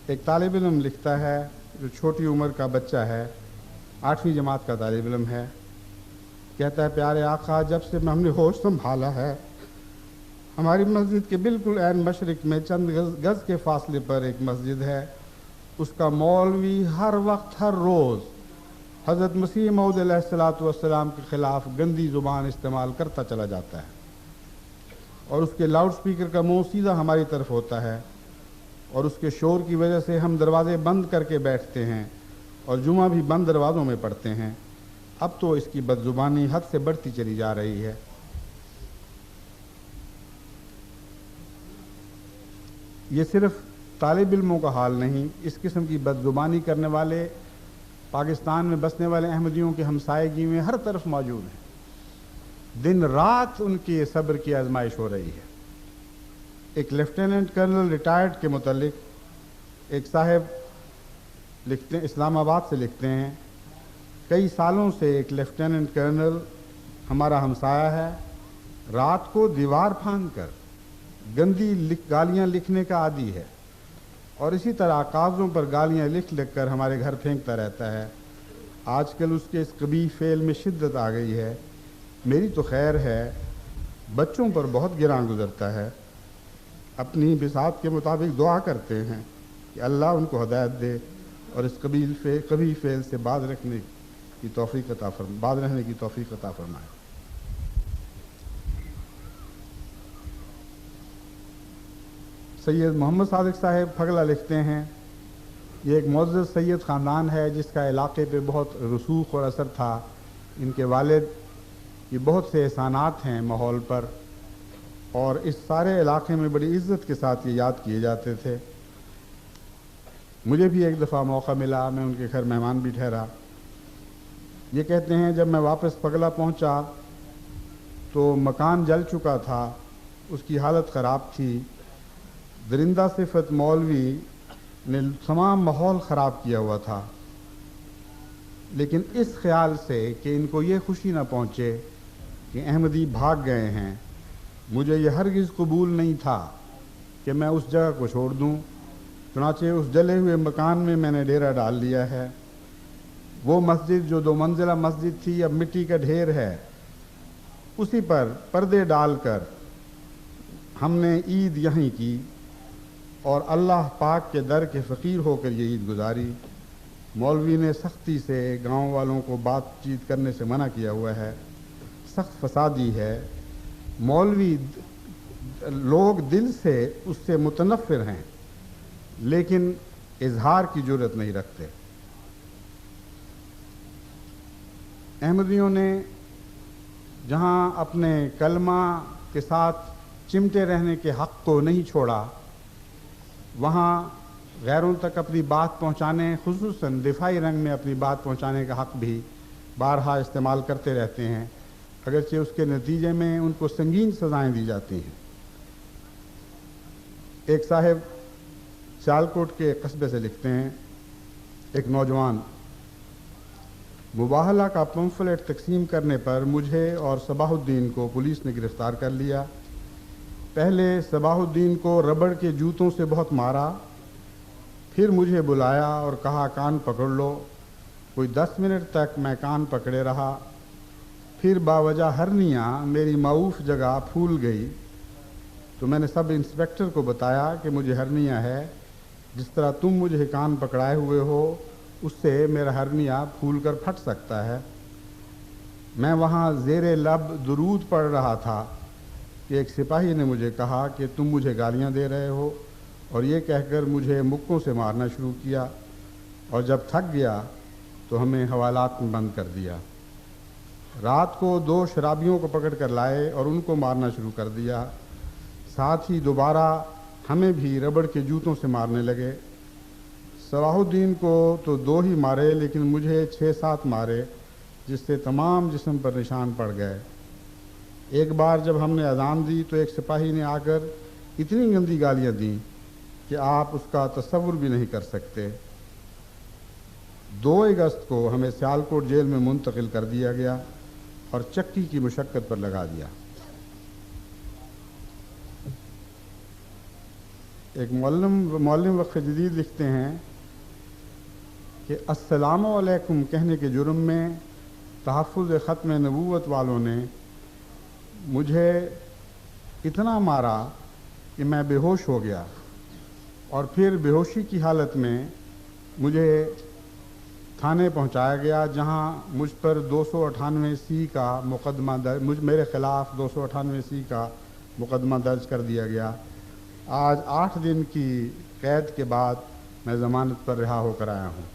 ایک طالب علم لکھتا ہے جو چھوٹی عمر کا بچہ ہے، 8ویں جماعت کا طالب علم ہے، کہتا ہے پیارے آقا جب سے ہم نے ہوش سنبھالا ہے ہماری مسجد کے بالکل عین مشرق میں چند گز کے فاصلے پر ایک مسجد ہے، اس کا مولوی ہر وقت ہر روز حضرت مسیح موعود علیہ الصلوۃ والسلام کے خلاف گندی زبان استعمال کرتا چلا جاتا ہے، اور اس کے لاؤڈ سپیکر کا منہ سیدھا ہماری طرف ہوتا ہے، اور اس کے شور کی وجہ سے ہم دروازے بند کر کے بیٹھتے ہیں اور جمعہ بھی بند دروازوں میں پڑھتے ہیں۔ اب تو اس کی بد زبانی حد سے بڑھتی چلی جا رہی ہے۔ یہ صرف طالب علموں کا حال نہیں، اس قسم کی بد زبانی کرنے والے پاکستان میں بسنے والے احمدیوں کے ہمسائیگی میں ہر طرف موجود ہیں۔ دن رات ان کی صبر کی آزمائش ہو رہی ہے۔ ایک لیفٹیننٹ کرنل ریٹائرڈ کے متعلق ایک صاحب لکھتے ہیں، اسلام آباد سے لکھتے ہیں، کئی سالوں سے ایک لیفٹیننٹ کرنل ہمارا ہمسایہ ہے، رات کو دیوار پھاند کر گندی گالیاں لکھنے کا عادی ہے، اور اسی طرح کاغذوں پر گالیاں لکھ کر ہمارے گھر پھینکتا رہتا ہے۔ آج کل اس کے اس قبیح فعل میں شدت آ گئی ہے۔ میری تو خیر ہے، بچوں پر بہت گراں گزرتا ہے۔ اپنی بساط کے مطابق دعا کرتے ہیں کہ اللہ ان کو ہدایت دے اور اس قبیح فعل سے باز رہنے کی توفیق عطا فرمائے۔ سید محمد صادق صاحب پھگلا لکھتے ہیں، یہ ایک معزز سید خاندان ہے جس کا علاقے پہ بہت رسوخ اور اثر تھا۔ ان کے والد کی بہت سے احسانات ہیں ماحول پر، اور اس سارے علاقے میں بڑی عزت کے ساتھ یہ یاد کیے جاتے تھے۔ مجھے بھی ایک دفعہ موقع ملا، میں ان کے گھر مہمان بھی ٹھہرا۔ یہ کہتے ہیں جب میں واپس پگلا پہنچا تو مکان جل چکا تھا، اس کی حالت خراب تھی۔ درندہ صفت مولوی نے تمام ماحول خراب کیا ہوا تھا، لیکن اس خیال سے کہ ان کو یہ خوشی نہ پہنچے کہ احمدی بھاگ گئے ہیں، مجھے یہ ہرگز قبول نہیں تھا کہ میں اس جگہ کو چھوڑ دوں۔ چنانچہ اس جلے ہوئے مکان میں میں نے ڈیرا ڈال لیا ہے۔ وہ مسجد جو 2 منزلہ مسجد تھی اب مٹی کا ڈھیر ہے، اسی پر پردے ڈال کر ہم نے عید یہیں کی اور اللہ پاک کے در کے فقیر ہو کر یہ عید گزاری۔ مولوی نے سختی سے گاؤں والوں کو بات چیت کرنے سے منع کیا ہوا ہے، سخت فسادی ہے۔ مولوی لوگ دل سے اس سے متنفر ہیں لیکن اظہار کی جرت نہیں رکھتے۔ احمدیوں نے جہاں اپنے کلمہ کے ساتھ چمٹے رہنے کے حق کو نہیں چھوڑا، وہاں غیروں تک اپنی بات پہنچانے، خصوصاً دفاعی رنگ میں اپنی بات پہنچانے کا حق بھی بارہا استعمال کرتے رہتے ہیں، اگرچہ اس کے نتیجے میں ان کو سنگین سزائیں دی جاتی ہیں۔ ایک صاحب سیالکوٹ کے قصبے سے لکھتے ہیں، ایک نوجوان، مباہلہ کا پمفلٹ تقسیم کرنے پر مجھے اور صباح الدین کو پولیس نے گرفتار کر لیا۔ پہلے صباح الدین کو ربڑ کے جوتوں سے بہت مارا، پھر مجھے بلایا اور کہا کان پکڑ لو۔ کوئی 10 منٹ تک میں کان پکڑے رہا، پھر باوجہ ہرنیاں میری معروف جگہ پھول گئی تو میں نے سب انسپیکٹر کو بتایا کہ مجھے ہرنیاں ہے، جس طرح تم مجھے کان پکڑائے ہوئے ہو اس سے میرا ہرنیاں پھول کر پھٹ سکتا ہے۔ میں وہاں زیر لب درود پڑھ رہا تھا کہ ایک سپاہی نے مجھے کہا کہ تم مجھے گالیاں دے رہے ہو، اور یہ کہہ کر مجھے مکوں سے مارنا شروع کیا، اور جب تھک گیا تو ہمیں حوالات میں بند کر دیا۔ رات کو 2 شرابیوں کو پکڑ کر لائے اور ان کو مارنا شروع کر دیا، ساتھ ہی دوبارہ ہمیں بھی ربڑ کے جوتوں سے مارنے لگے۔ صلاح الدین کو تو 2 ہی مارے، لیکن مجھے 6-7 مارے، جس سے تمام جسم پر نشان پڑ گئے۔ ایک بار جب ہم نے اذان دی تو ایک سپاہی نے آ کر اتنی گندی گالیاں دیں کہ آپ اس کا تصور بھی نہیں کر سکتے۔ 2 اگست کو ہمیں سیالکوٹ جیل میں منتقل کر دیا گیا اور چکی کی مشقت پر لگا دیا۔ ایک معلم وقف جدید لکھتے ہیں کہ السلام علیکم کہنے کے جرم میں تحفظ ختم نبوت والوں نے مجھے اتنا مارا کہ میں بے ہوش ہو گیا، اور پھر بے ہوشی کی حالت میں مجھے تھانے پہنچایا گیا، جہاں مجھ پر 298C کا مقدمہ میرے خلاف 298C کا مقدمہ درج کر دیا گیا۔ آج 8 دن کی قید کے بعد میں ضمانت پر رہا ہو کر آیا ہوں۔